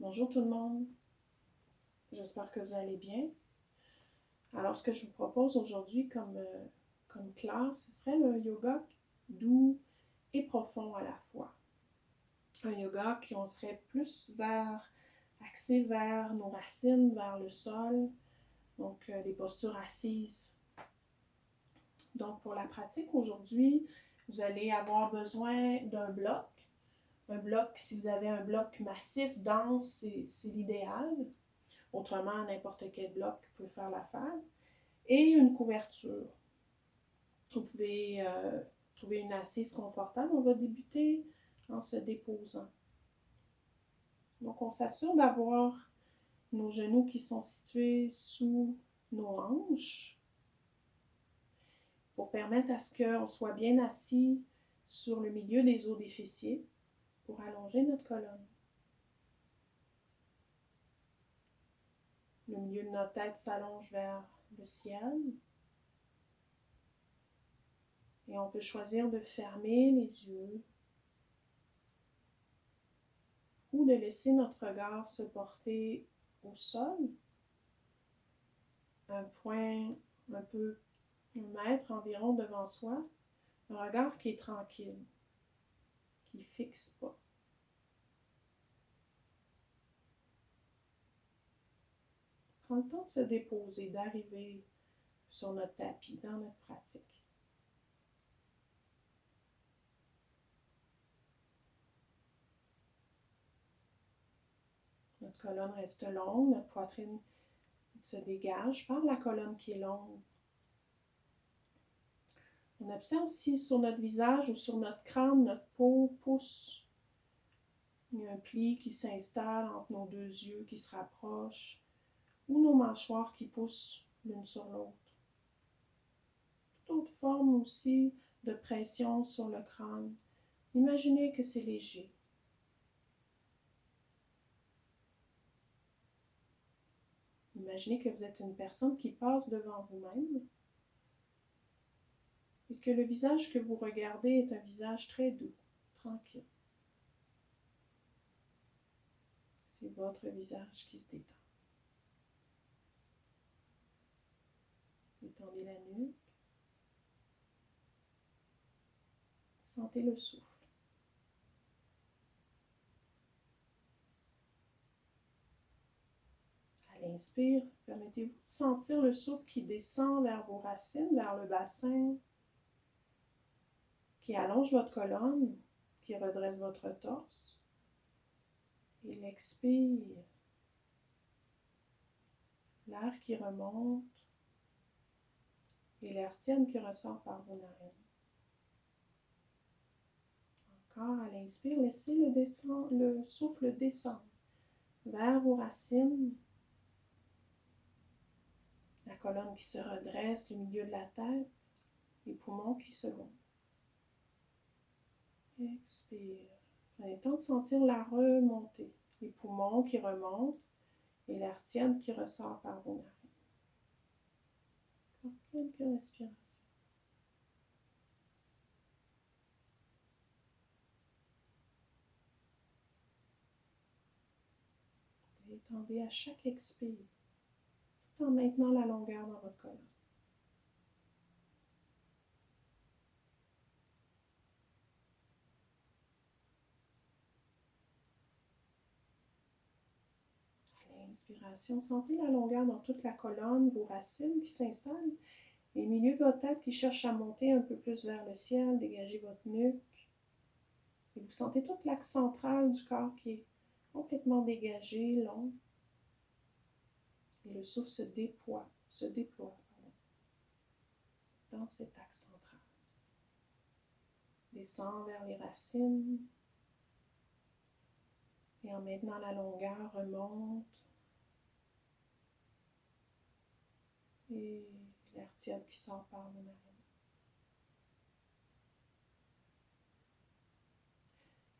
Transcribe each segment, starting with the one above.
Bonjour tout le monde, j'espère que vous allez bien. Alors ce que je vous propose aujourd'hui comme classe, ce serait un yoga doux et profond à la fois. Un yoga qui on serait plus axé vers nos racines, vers le sol, donc les postures assises. Donc pour la pratique aujourd'hui, vous allez avoir besoin d'un bloc. Un bloc, si vous avez un bloc massif, dense, c'est l'idéal. Autrement, n'importe quel bloc peut faire l'affaire. Et une couverture. Vous pouvez trouver une assise confortable. On va débuter en se déposant. Donc, on s'assure d'avoir nos genoux qui sont situés sous nos hanches pour permettre à ce qu'on soit bien assis sur le milieu des os des fessiers pour allonger notre colonne. Le milieu de notre tête s'allonge vers le ciel. Et on peut choisir de fermer les yeux ou de laisser notre regard se porter au sol, un point un peu 1 mètre environ devant soi, un regard qui est tranquille, qui ne fixe pas. Prends le temps de se déposer, d'arriver sur notre tapis dans notre pratique. Notre colonne reste longue, notre poitrine se dégage par la colonne qui est longue. On observe si sur notre visage ou sur notre crâne, notre peau pousse. Il y a un pli qui s'installe entre nos 2 yeux qui se rapprochent ou nos mâchoires qui poussent l'une sur l'autre. Toute autre forme aussi de pression sur le crâne. Imaginez que c'est léger. Imaginez que vous êtes une personne qui passe devant vous-même et que le visage que vous regardez est un visage très doux, tranquille. C'est votre visage qui se détend. Détendez la nuque. Sentez le souffle. À l'inspire, permettez-vous de sentir le souffle qui descend vers vos racines, vers le bassin, qui allonge votre colonne, qui redresse votre torse. Et l'expire. L'air qui remonte et l'air tiède qui ressort par vos narines. Encore à l'inspire, laissez le souffle descendre vers vos racines. La colonne qui se redresse, le milieu de la tête, les poumons qui se gonflent. Expire. Prenez le temps de sentir la remontée. Les poumons qui remontent et l'air tiède qui ressort par vos narines. Encore quelques respirations. Détendez à chaque expire, tout en maintenant la longueur dans votre colonne. À l'inspiration, sentez la longueur dans toute la colonne, vos racines qui s'installent, et le milieu de votre tête qui cherche à monter un peu plus vers le ciel, dégagez votre nuque. Et vous sentez toute l'axe central du corps qui est complètement dégagé, long. Et le souffle se déploie dans cet axe central. Descend vers les racines. Et en maintenant la longueur, remonte. Et l'air tiède qui sort par vos narines.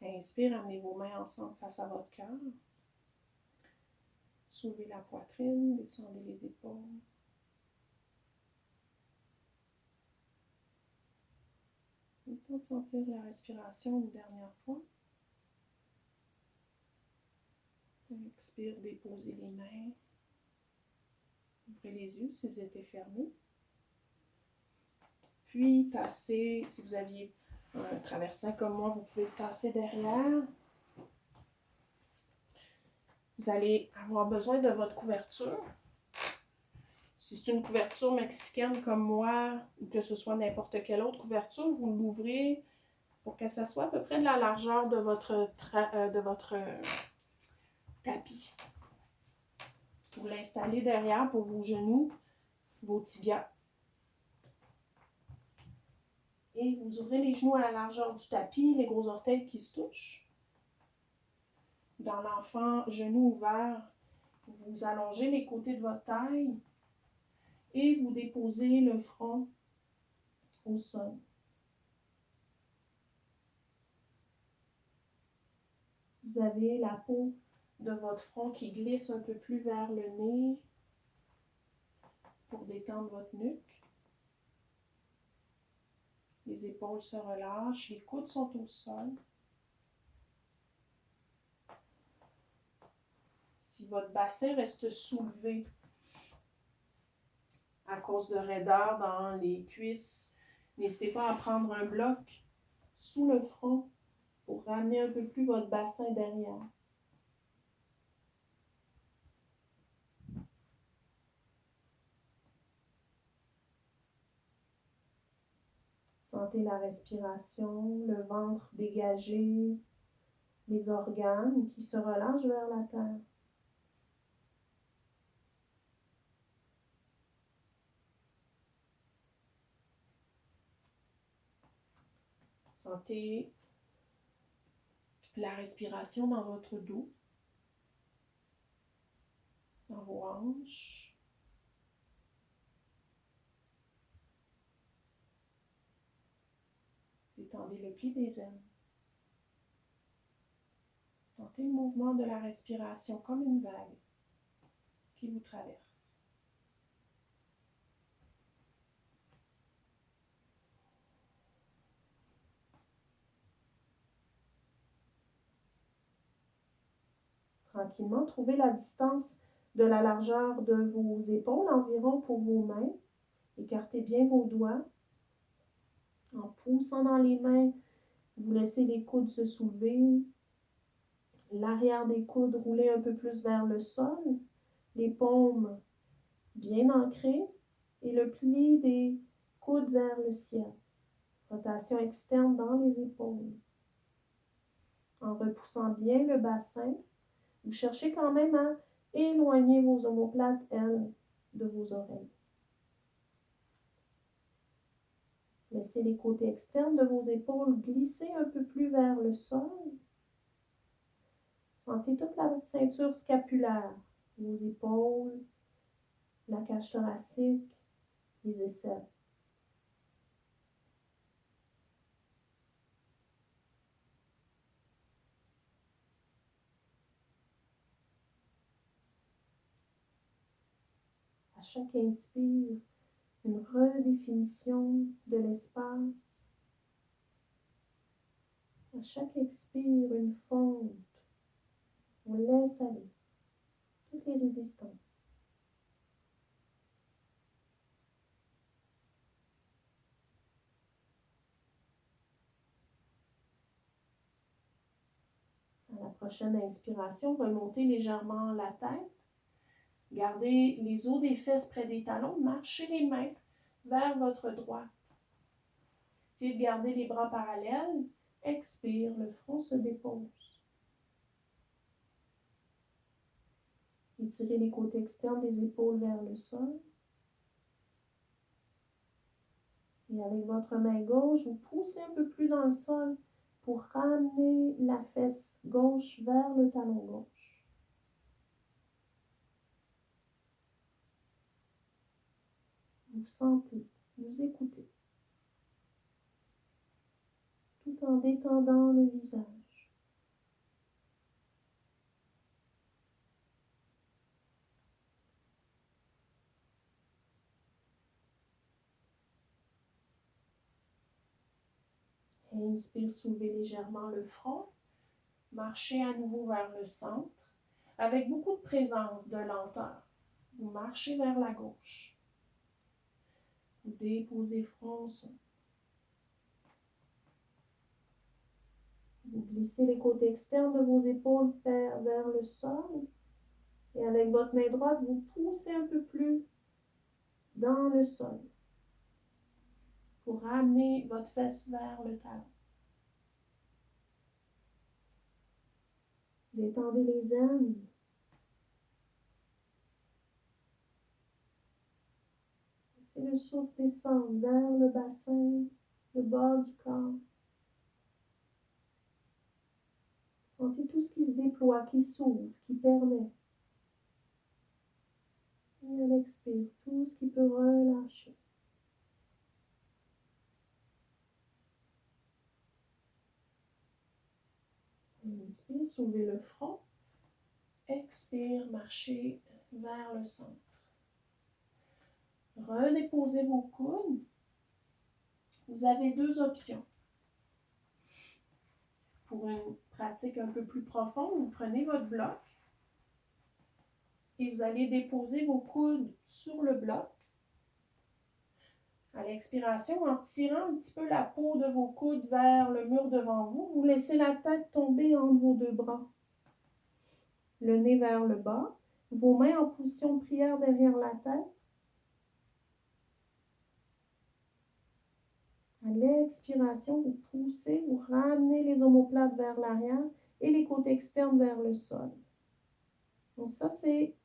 Inspire, amenez vos mains ensemble face à votre cœur. Soulevez la poitrine, descendez les épaules. Le temps de sentir la respiration une dernière fois. Expire, déposez les mains. Ouvrez les yeux s'ils étaient fermés. Puis, tassez, si vous aviez un traversin comme moi, vous pouvez tasser derrière. Vous allez avoir besoin de votre couverture. Si c'est une couverture mexicaine comme moi, ou que ce soit n'importe quelle autre couverture, vous l'ouvrez pour que ça soit à peu près de la largeur de votre tapis. Vous l'installez derrière pour vos genoux, vos tibias. Et vous ouvrez les genoux à la largeur du tapis, les gros orteils qui se touchent. Dans l'enfant, genoux ouverts, vous allongez les côtés de votre taille et vous déposez le front au sol. Vous avez la peau de votre front qui glisse un peu plus vers le nez pour détendre votre nuque. Les épaules se relâchent, les coudes sont au sol. Si votre bassin reste soulevé à cause de raideur dans les cuisses, n'hésitez pas à prendre un bloc sous le front pour ramener un peu plus votre bassin derrière. Sentez la respiration, le ventre dégagé, les organes qui se relâchent vers la terre. Sentez la respiration dans votre dos, dans vos hanches. Détendez le pli des ailes. Sentez le mouvement de la respiration comme une vague qui vous traverse. Tranquillement, trouvez la distance de la largeur de vos épaules environ pour vos mains. Écartez bien vos doigts. En poussant dans les mains, vous laissez les coudes se soulever. L'arrière des coudes rouler un peu plus vers le sol. Les paumes bien ancrées. Et le pli des coudes vers le ciel. Rotation externe dans les épaules. En repoussant bien le bassin, vous cherchez quand même à éloigner vos omoplates, elles, de vos oreilles. Laissez les côtés externes de vos épaules glisser un peu plus vers le sol. Sentez toute la ceinture scapulaire, vos épaules, la cage thoracique, les aisselles. À chaque inspire, une redéfinition de l'espace. À chaque expire, une fonte. On laisse aller toutes les résistances. À la prochaine inspiration, remontez légèrement la tête. Gardez les os des fesses près des talons. Marchez les mains vers votre droite. Essayez de garder les bras parallèles. Expire, le front se dépose. Étirez les côtés externes des épaules vers le sol. Et avec votre main gauche, vous poussez un peu plus dans le sol pour ramener la fesse gauche vers le talon gauche. Vous sentez, vous écoutez, tout en détendant le visage. Inspire, soulevez légèrement le front. Marchez à nouveau vers le centre. avec beaucoup de présence, de lenteur. Vous marchez vers la gauche. Vous déposez front au sol. Vous glissez les côtés externes de vos épaules vers le sol. Et avec votre main droite, vous poussez un peu plus dans le sol pour ramener votre fesse vers le talon. Détendez les aines. Laissez le souffle descendre vers le bassin, le bas du corps. Sentez tout ce qui se déploie, qui s'ouvre, qui permet. Et à l'expire, tout ce qui peut relâcher. Inspire, soulevez le front. Expire, marchez vers le centre. Redéposez vos coudes. Vous avez deux options. Pour une pratique un peu plus profonde, vous prenez votre bloc et vous allez déposer vos coudes sur le bloc. À l'expiration, en tirant un petit peu la peau de vos coudes vers le mur devant vous, vous laissez la tête tomber entre vos deux bras. Le nez vers le bas, vos mains en position de prière derrière la tête. À l'expiration, vous poussez, vous ramenez les omoplates vers l'arrière et les côtés externes vers le sol. Donc ça, c'est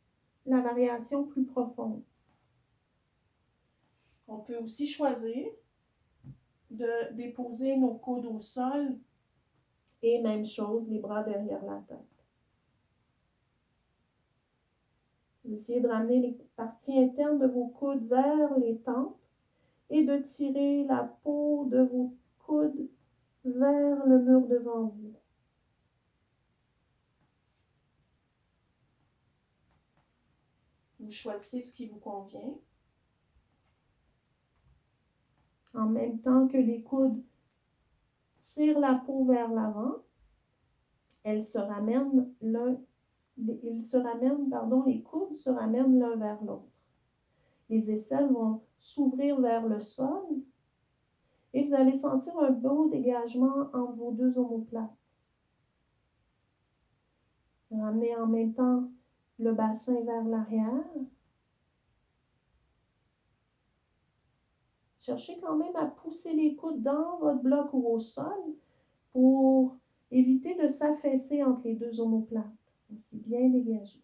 la variation plus profonde. On peut aussi choisir de déposer nos coudes au sol et même chose, les bras derrière la tête. Vous essayez de ramener les parties internes de vos coudes vers les tempes et de tirer la peau de vos coudes vers le mur devant vous. Vous choisissez ce qui vous convient. En même temps que les coudes tirent la peau vers l'avant, les coudes se ramènent l'un vers l'autre. Les aisselles vont s'ouvrir vers le sol et vous allez sentir un beau dégagement entre vos deux omoplates. Ramenez en même temps le bassin vers l'arrière. Cherchez quand même à pousser les coudes dans votre bloc ou au sol pour éviter de s'affaisser entre les deux omoplates. Donc, c'est bien dégagé.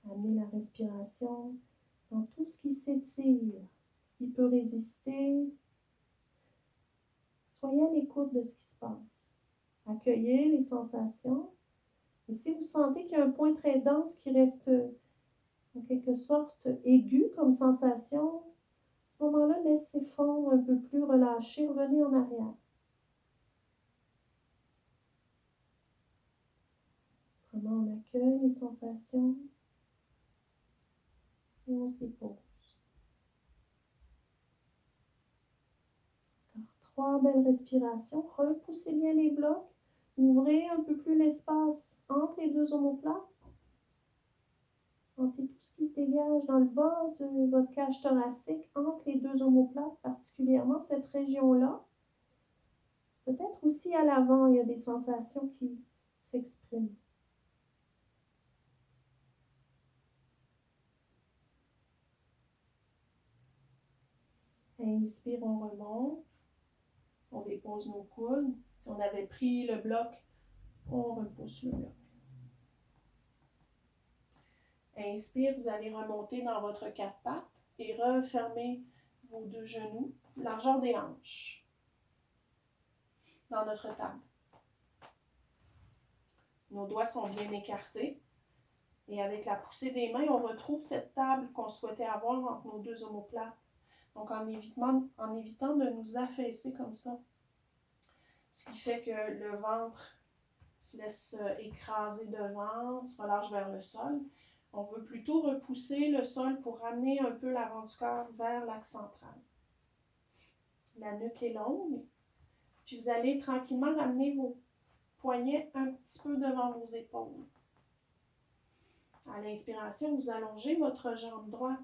Amenez la respiration dans tout ce qui s'étire, ce qui peut résister. Soyez à l'écoute de ce qui se passe. Accueillez les sensations. Et si vous sentez qu'il y a un point très dense qui reste en quelque sorte aigu comme sensation, à ce moment-là, laissez fondre un peu plus, relâchez, revenez en arrière. Autrement, on accueille les sensations et on se dépose. Encore 3 belles respirations. Repoussez bien les blocs. Ouvrez un peu plus l'espace entre les deux omoplates. Sentez tout ce qui se dégage dans le bas de votre cage thoracique, entre les deux omoplates, particulièrement cette région-là. Peut-être aussi à l'avant, il y a des sensations qui s'expriment. Inspire, on remonte. On dépose nos coudes. Si on avait pris le bloc, on repousse le bloc. Inspire, vous allez remonter dans votre 4 pattes et refermer vos 2 genoux, largeur des hanches, dans notre table. Nos doigts sont bien écartés et avec la poussée des mains, on retrouve cette table qu'on souhaitait avoir entre nos 2 omoplates. Donc en évitant de nous affaisser comme ça, ce qui fait que le ventre se laisse écraser devant, se relâche vers le sol. On veut plutôt repousser le sol pour ramener un peu l'avant du corps vers l'axe central. La nuque est longue, Puis vous allez tranquillement ramener vos poignets un petit peu devant vos épaules. À l'inspiration, vous allongez votre jambe droite.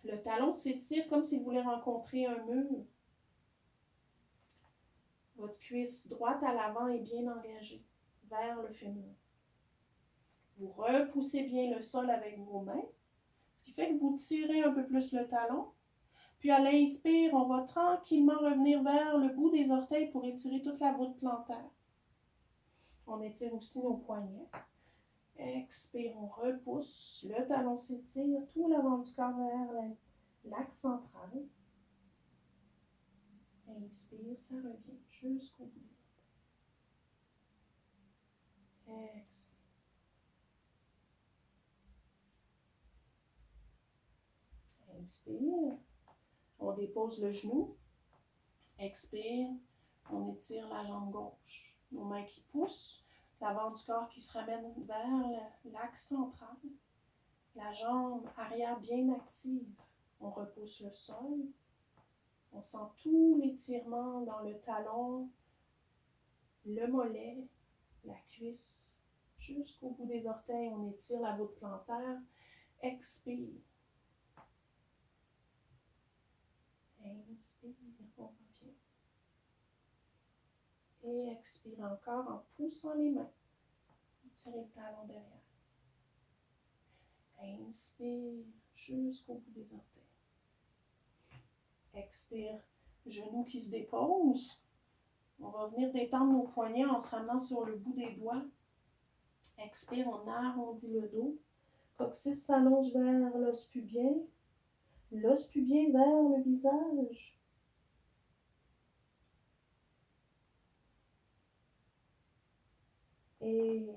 Le talon s'étire comme si vous voulez rencontrer un mur. Votre cuisse droite à l'avant est bien engagée vers le fémur. Vous repoussez bien le sol avec vos mains, ce qui fait que vous tirez un peu plus le talon. Puis à l'inspire, on va tranquillement revenir vers le bout des orteils pour étirer toute la voûte plantaire. On étire aussi nos poignets. Expire, on repousse, le talon s'étire, tout l'avant du corps vers l'axe central. Inspire, ça revient jusqu'au bout des orteils. Expire. Inspire, on dépose le genou. Expire, on étire la jambe gauche. Nos mains qui poussent, l'avant du corps qui se ramène vers l'axe central. La jambe arrière bien active. On repousse le sol. On sent tout l'étirement dans le talon, le mollet, la cuisse, jusqu'au bout des orteils. On étire la voûte plantaire. Expire. Inspire, on revient. Et expire encore en poussant les mains. Tirez le talon derrière. Inspire jusqu'au bout des orteils. Expire, genoux qui se déposent. On va venir détendre nos poignets en se ramenant sur le bout des doigts. Expire, on arrondit le dos. Coccyx s'allonge vers l'os pubien. L'os pubien vers le visage. Et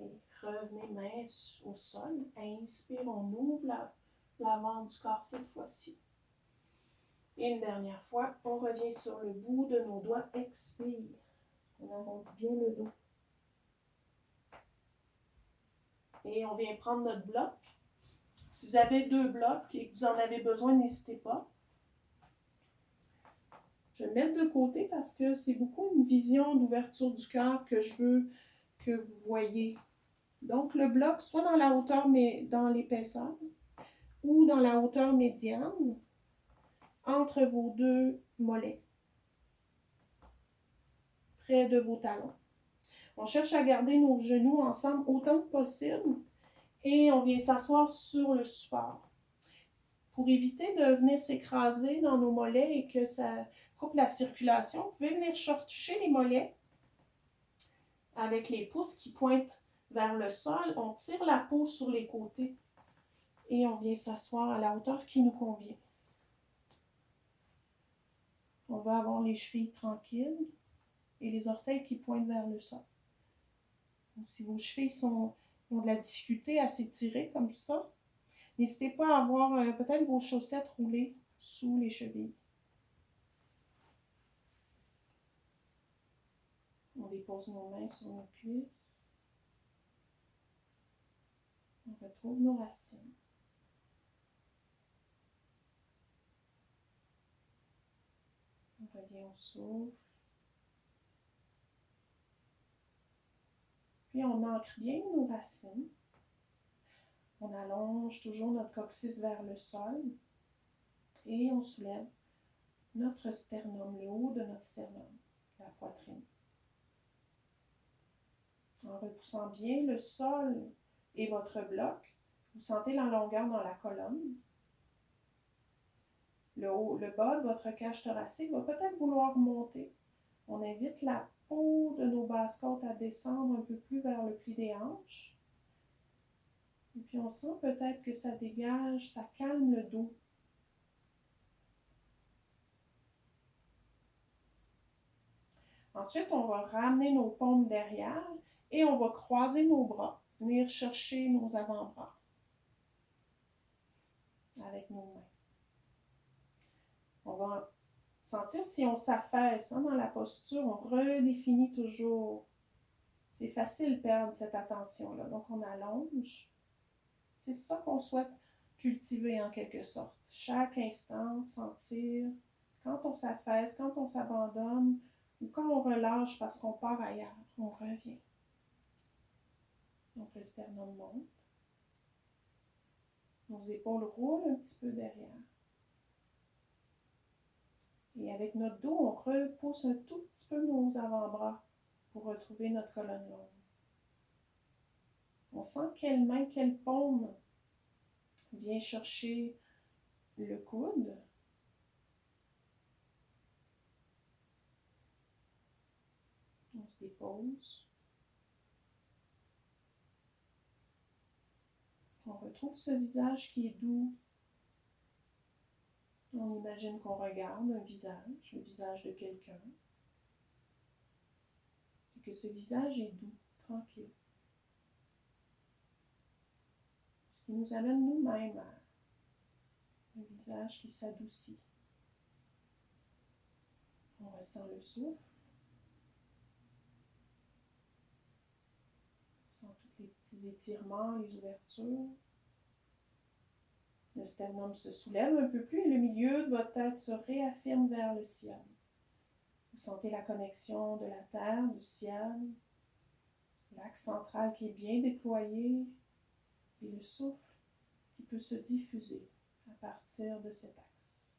revenez main au sol. Inspire, on ouvre l'avant du corps cette fois-ci. Et une dernière fois, on revient sur le bout de nos doigts. Expire. On arrondit bien le dos. Et on vient prendre notre bloc. Si vous avez 2 blocs et que vous en avez besoin, n'hésitez pas. Je vais le mettre de côté parce que c'est beaucoup une vision d'ouverture du cœur que je veux que vous voyez. Donc, le bloc, soit dans la hauteur, mais dans l'épaisseur, ou dans la hauteur médiane, entre vos 2 mollets, près de vos talons. On cherche à garder nos genoux ensemble autant que possible et on vient s'asseoir sur le support. Pour éviter de venir s'écraser dans nos mollets et que ça coupe la circulation, vous pouvez venir chercher les mollets avec les pouces qui pointent vers le sol. On tire la peau sur les côtés et on vient s'asseoir à la hauteur qui nous convient. On va avoir les chevilles tranquilles et les orteils qui pointent vers le sol. Donc, si vos chevilles ont de la difficulté à s'étirer comme ça, n'hésitez pas à avoir peut-être vos chaussettes roulées sous les chevilles. On dépose nos mains sur nos cuisses. On retrouve nos racines. On revient au souffle. Puis on ancre bien nos racines. On allonge toujours notre coccyx vers le sol. Et on soulève notre sternum, le haut de notre sternum, la poitrine. En repoussant bien le sol et votre bloc, vous sentez la longueur dans la colonne. Le bas de votre cage thoracique va peut-être vouloir monter. On invite la peau de nos basses côtes à descendre un peu plus vers le pli des hanches. Et puis on sent peut-être que ça dégage, ça calme le dos. Ensuite, on va ramener nos paumes derrière et on va croiser nos bras, venir chercher nos avant-bras avec nos mains. On va sentir si on s'affaisse dans la posture, on redéfinit toujours. C'est facile de perdre cette attention-là. Donc, on allonge. C'est ça qu'on souhaite cultiver en quelque sorte. Chaque instant, sentir quand on s'affaisse, quand on s'abandonne, Ou quand on relâche parce qu'on part ailleurs, on revient. Donc le sternum monte. Nos épaules roulent un petit peu derrière. Et avec notre dos, on repousse un tout petit peu nos avant-bras pour retrouver notre colonne longue. On sent quelle main, quelle paume vient chercher le coude. On se dépose. On retrouve ce visage qui est doux. On imagine qu'on regarde un visage, le visage de quelqu'un. Et que ce visage est doux, tranquille. Ce qui nous amène nous-mêmes à un visage qui s'adoucit. On ressent le souffle. On sent tous les petits étirements, les ouvertures. Le sternum se soulève un peu plus et le milieu de votre tête se réaffirme vers le ciel. Vous sentez la connexion de la terre, du ciel, l'axe central qui est bien déployé et le souffle qui peut se diffuser à partir de cet axe.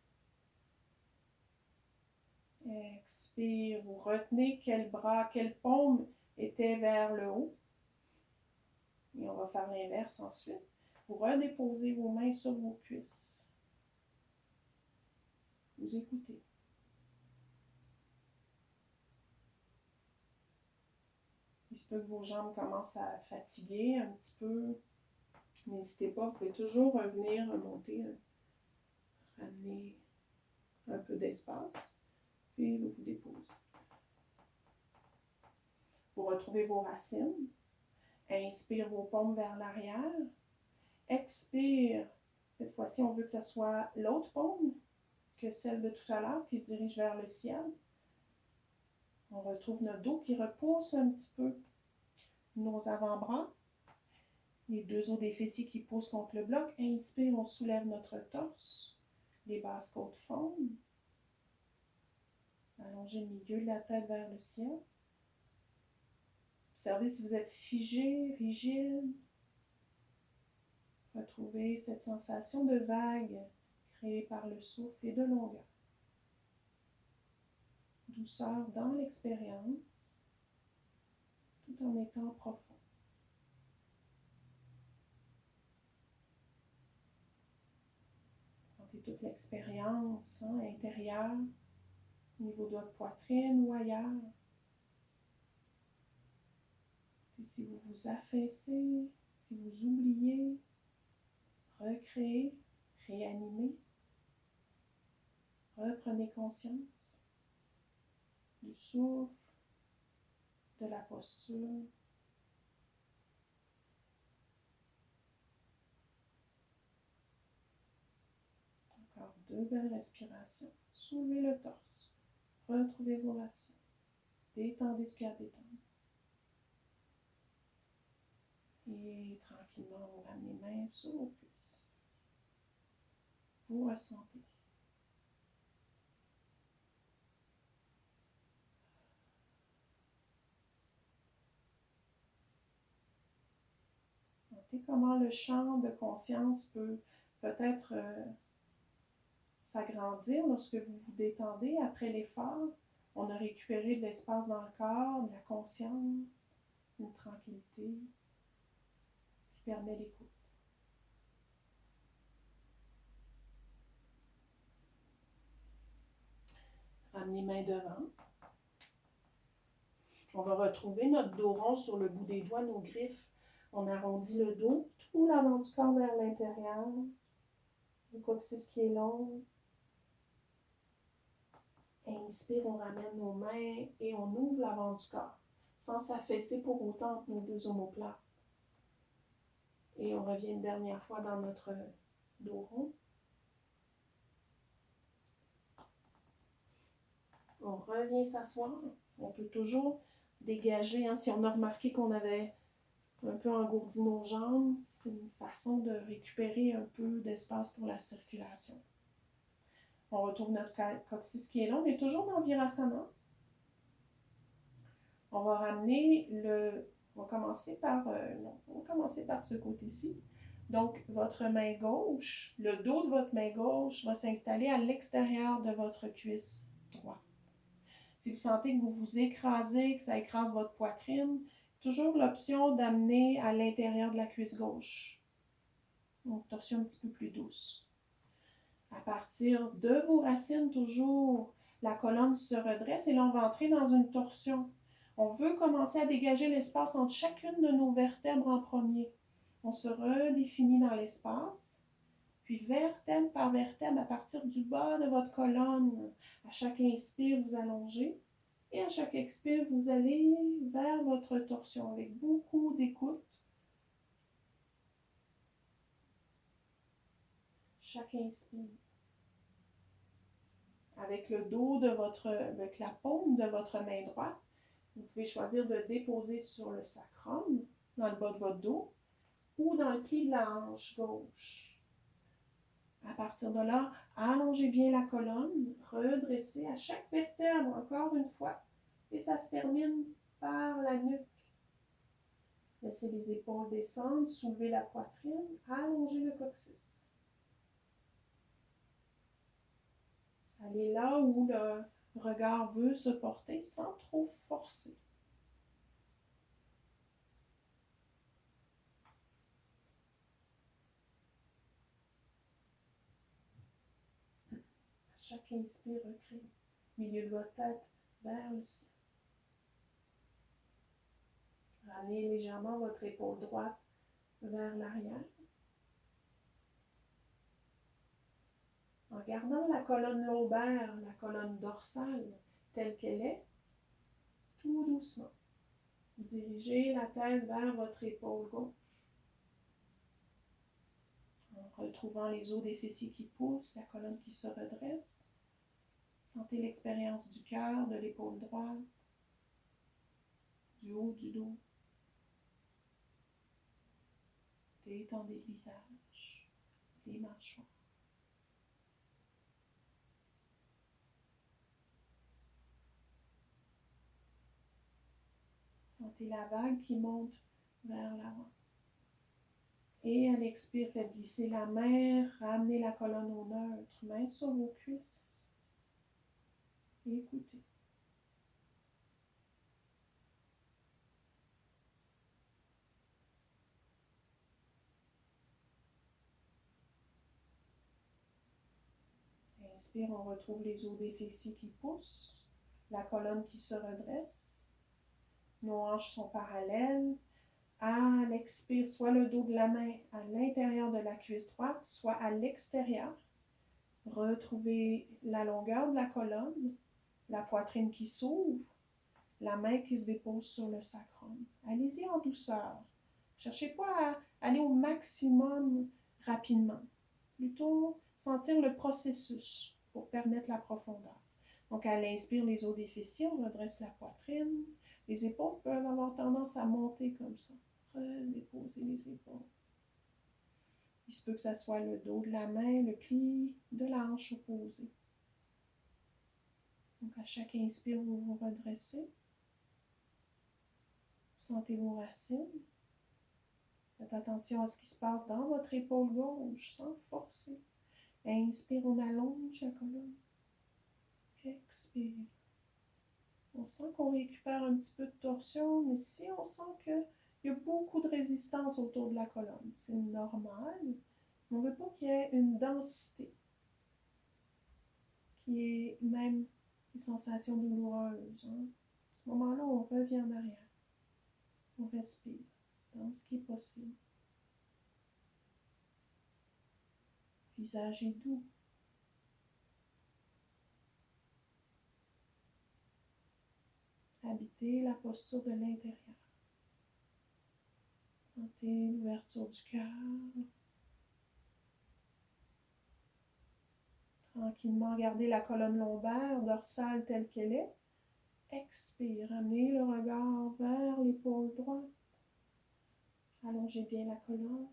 Expire, vous retenez quel bras, quelle paume était vers le haut. Et on va faire l'inverse ensuite. Vous redéposez vos mains sur vos cuisses. Vous écoutez. Il se peut que vos jambes commencent à fatiguer un petit peu. N'hésitez pas, vous pouvez toujours revenir, remonter, ramener un peu d'espace. Puis vous vous déposez. Vous retrouvez vos racines. Inspire vos paumes vers l'arrière. Expire. Cette fois-ci, on veut que ce soit l'autre paume que celle de tout à l'heure qui se dirige vers le ciel. On retrouve notre dos qui repousse un petit peu nos avant-bras. Les deux os des fessiers qui poussent contre le bloc. Inspire, on soulève notre torse. Les basses côtes fondent. Allongez le milieu de la tête vers le ciel. Observez si vous êtes figé, rigide. Retrouvez cette sensation de vague créée par le souffle et de longueur. Douceur dans l'expérience, tout en étant profond. Sentez toute l'expérience intérieure, au niveau de votre poitrine ou ailleurs. Et si vous vous affaissez, si vous oubliez, recréez, réanimez, reprenez conscience du souffle, de la posture. Encore 2 belles respirations. Soulevez le torse. Retrouvez vos racines. Détendez ce qu'il y a à détendre. Et tranquillement, vous ramenez les mains sur vos cuisses. Vous ressentez. Sentez comment le champ de conscience peut peut-être s'agrandir lorsque vous vous détendez après l'effort. On a récupéré de l'espace dans le corps, de la conscience, une tranquillité qui permet l'écoute. Ramenez les mains devant. On va retrouver notre dos rond sur le bout des doigts, nos griffes. On arrondit le dos, tout l'avant du corps vers l'intérieur. Le coccyx qui est long. Inspire, on ramène nos mains et on ouvre l'avant du corps, sans s'affaisser pour autant entre nos deux omoplates. Et on revient une dernière fois dans notre dos rond. On revient s'asseoir. On peut toujours dégager, si on a remarqué qu'on avait un peu engourdi nos jambes, c'est une façon de récupérer un peu d'espace pour la circulation. On retrouve notre coccyx qui est long, on est toujours dans Virasana. On va ramener on va commencer par, on va commencer par ce côté-ci. Donc, votre main gauche, le dos de votre main gauche va s'installer à l'extérieur de votre cuisse droite. Si vous sentez que vous vous écrasez, que ça écrase votre poitrine, toujours l'option d'amener à l'intérieur de la cuisse gauche. Donc, torsion un petit peu plus douce. À partir de vos racines, toujours, la colonne se redresse et là, on va entrer dans une torsion. On veut commencer à dégager l'espace entre chacune de nos vertèbres en premier. On se redéfinit dans l'espace, puis vertèbre par vertèbre, à partir du bas de votre colonne. À chaque inspire, vous allongez et à chaque expire, vous allez vers votre torsion avec beaucoup d'écoute. Chaque inspire. Avec le dos de avec la paume de votre main droite, vous pouvez choisir de déposer sur le sacrum, dans le bas de votre dos, ou dans le pli de la hanche gauche. À partir de là, allongez bien la colonne, redressez à chaque vertèbre, encore une fois, et ça se termine par la nuque. Laissez les épaules descendre, soulevez la poitrine, allongez le coccyx. Allez là où le regard veut se porter sans trop forcer. À chaque inspire, recrée milieu de votre tête vers le ciel. Ramenez légèrement votre épaule droite vers l'arrière. En gardant la colonne lombaire, la colonne dorsale telle qu'elle est, tout doucement. Vous dirigez la tête vers votre épaule gauche. En retrouvant les os des fessiers qui poussent, la colonne qui se redresse. Sentez l'expérience du cœur, de l'épaule droite, du haut du dos. Détendez le visage, les mâchoires. Sentez la vague qui monte vers l'avant. Et à l'expire, faites glisser la main, ramenez la colonne au neutre, main sur vos cuisses. Et écoutez. Inspire, on retrouve les os des fessiers qui poussent, la colonne qui se redresse. Nos hanches sont parallèles. À l'expire, soit le dos de la main à l'intérieur de la cuisse droite, soit à l'extérieur. Retrouvez la longueur de la colonne, la poitrine qui s'ouvre, la main qui se dépose sur le sacrum. Allez-y en douceur. Cherchez pas à aller au maximum rapidement. Plutôt sentir le processus pour permettre la profondeur. Donc, à l'inspire, les os des fessiers, on redresse la poitrine. Les épaules peuvent avoir tendance à monter comme ça. Redéposer les épaules. Il se peut que ce soit le dos de la main, le pli de la hanche opposée. Donc, à chaque inspire, vous vous redressez. Sentez vos racines. Faites attention à ce qui se passe dans votre épaule gauche sans forcer. Inspire, on allonge la colonne. Expire. On sent qu'on récupère un petit peu de torsion, mais si on sent qu'il y a beaucoup de résistance autour de la colonne, c'est normal. On ne veut pas qu'il y ait une densité, qui est même une sensation douloureuse. À ce moment-là, on revient en arrière. On respire dans ce qui est possible. Visage est doux. Habitez la posture de l'intérieur. Sentez l'ouverture du cœur. Tranquillement, gardez la colonne lombaire, dorsale telle qu'elle est. Expire, amenez le regard vers l'épaule droite. Allongez bien la colonne.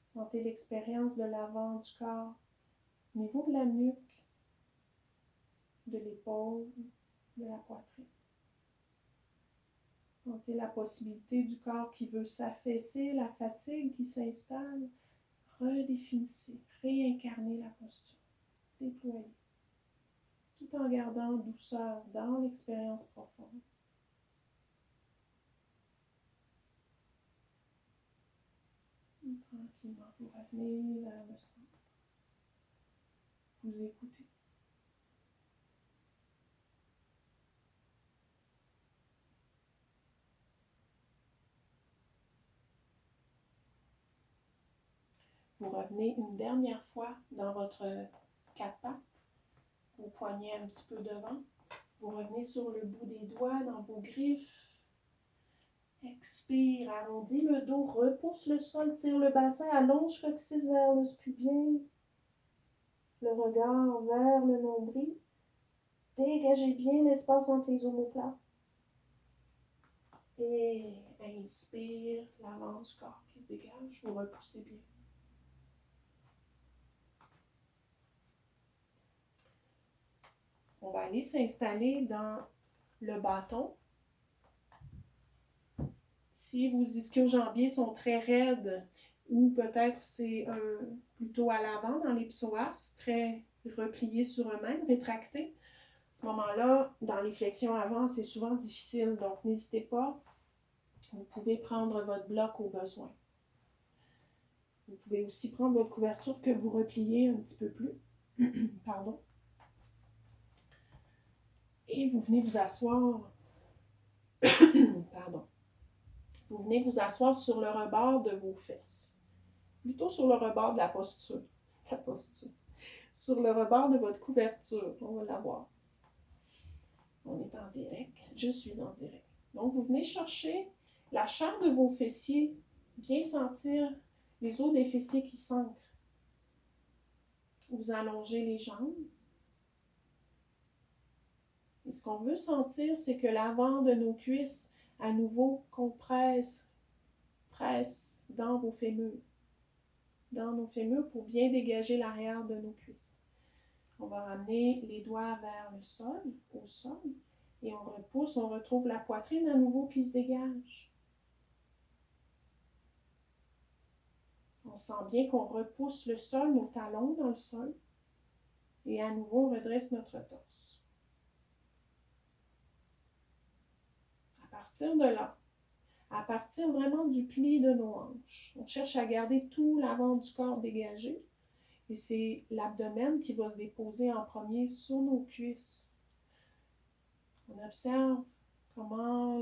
Sentez l'expérience de l'avant du corps, au niveau de la nuque. de l'épaule, de la poitrine. Sentez la possibilité du corps qui veut s'affaisser, la fatigue qui s'installe. Redéfinissez, réincarnez la posture, déployez, tout en gardant douceur dans l'expérience profonde. Et tranquillement, vous revenez vers le centre. Vous écoutez. Vous revenez une dernière fois dans votre quatre pattes. Vos poignets un petit peu devant. Vous revenez sur le bout des doigts, dans vos griffes. Expire, arrondis le dos, repousse le sol, tire le bassin, allonge coccyx vers le pubien. Le regard vers le nombril. Dégagez bien l'espace entre les omoplates. Et inspire, l'avant du corps qui se dégage. Vous repoussez bien. On va aller s'installer dans le bâton. Si vos ischio-jambiers sont très raides, ou peut-être c'est plutôt à l'avant dans les psoas, très repliés sur eux-mêmes, rétractés, à ce moment-là, dans les flexions avant, c'est souvent difficile. Donc, n'hésitez pas. Vous pouvez prendre votre bloc au besoin. Vous pouvez aussi prendre votre couverture que vous repliez un petit peu plus. Pardon. Et vous venez vous asseoir. Pardon. Vous venez vous asseoir sur le rebord de vos fesses. Plutôt sur le rebord de la posture. Sur le rebord de votre couverture. On va la voir. On est en direct. Je suis en direct. Donc, vous venez chercher la chair de vos fessiers. Bien sentir les os des fessiers qui s'ancrent. Vous allongez les jambes. Et ce qu'on veut sentir, c'est que l'avant de nos cuisses, à nouveau, compresse, presse dans vos fémurs. Dans nos fémurs pour bien dégager l'arrière de nos cuisses. On va ramener les doigts vers le sol, au sol, et on repousse, on retrouve la poitrine à nouveau qui se dégage. On sent bien qu'on repousse le sol, nos talons dans le sol, et à nouveau on redresse notre torse. À partir de là, à partir vraiment du pli de nos hanches, on cherche à garder tout l'avant du corps dégagé. Et c'est l'abdomen qui va se déposer en premier sur nos cuisses. On observe comment